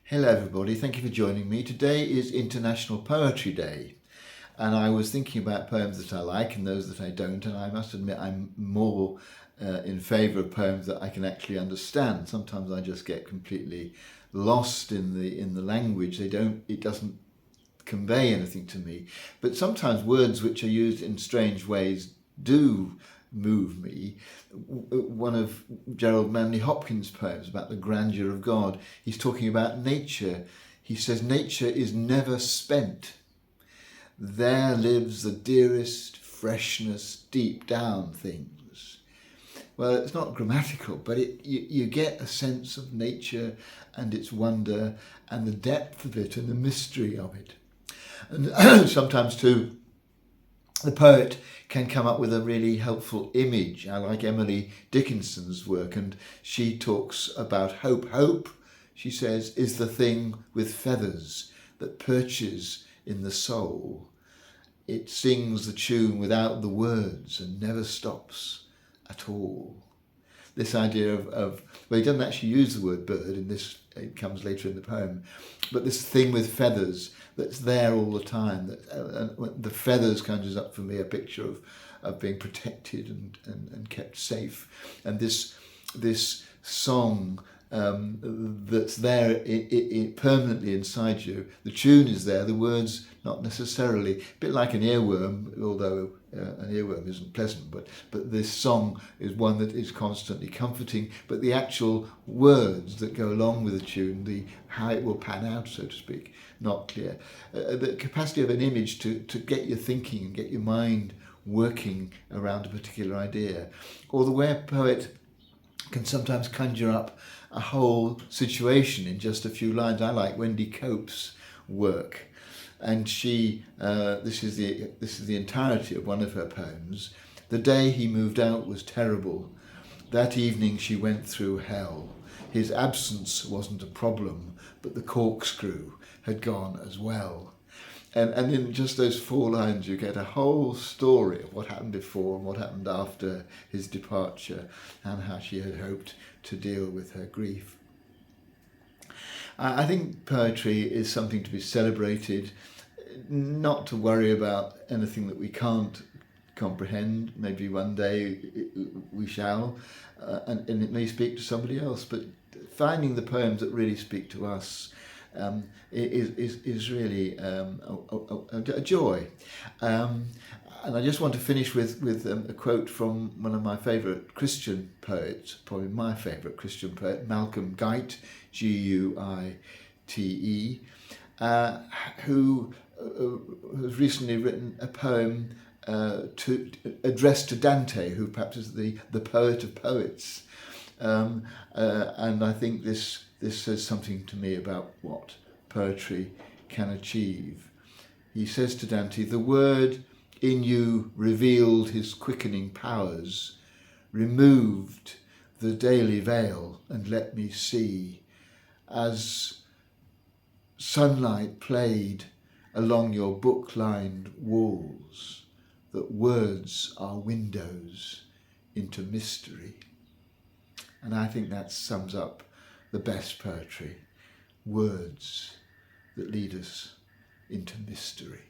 Hello everybody, thank you for joining me. Today is International Poetry Day and I was thinking about poems that I like and those that I don't, and I must admit I'm more in favour of poems that I can actually understand. Sometimes I just get completely lost in the language. It doesn't convey anything to me, but sometimes words which are used in strange ways do move me. One of Gerald Manley Hopkins' poems about the grandeur of God, he's talking about nature. He says, nature is never spent. There lives the dearest freshness deep down things. Well, it's not grammatical, but you get a sense of nature and its wonder and the depth of it and the mystery of it. And sometimes too, the poet can come up with a really helpful image. I like Emily Dickinson's work, and she talks about hope. Hope, she says, is the thing with feathers that perches in the soul. It sings the tune without the words and never stops at all. This idea of well, he doesn't actually use the word bird in this, it comes later in the poem, but this thing with feathers that's there all the time. The feathers conjures up for me a picture of being protected and kept safe. And this song that's there permanently inside you. The tune is there, the words not necessarily. A bit like an earworm, although an earworm isn't pleasant, but this song is one that is constantly comforting. But the actual words that go along with the tune, how it will pan out, so to speak, not clear. The capacity of an image to get you thinking and get your mind working around a particular idea, or the way a poet can sometimes conjure up a whole situation in just a few lines. I like Wendy Cope's work, and she this is the entirety of one of her poems. The day he moved out was terrible. That evening she went through hell. His absence wasn't a problem, but the corkscrew had gone as well. And in just those 4 lines, you get a whole story of what happened before and what happened after his departure and how she had hoped to deal with her grief. I think poetry is something to be celebrated, not to worry about anything that we can't comprehend. Maybe one day we shall, and it may speak to somebody else, but finding the poems that really speak to us is really a joy. And I just want to finish with a quote from one of my favourite Christian poets, probably my favourite Christian poet, Malcolm Guite, Guite, who has recently written a poem addressed to Dante, who perhaps is the poet of poets. And I think this says something to me about what poetry can achieve. He says to Dante, the word in you revealed his quickening powers, removed the daily veil and let me see, as sunlight played along your book-lined walls, that words are windows into mystery. And I think that sums up the best poetry, words that lead us into mystery.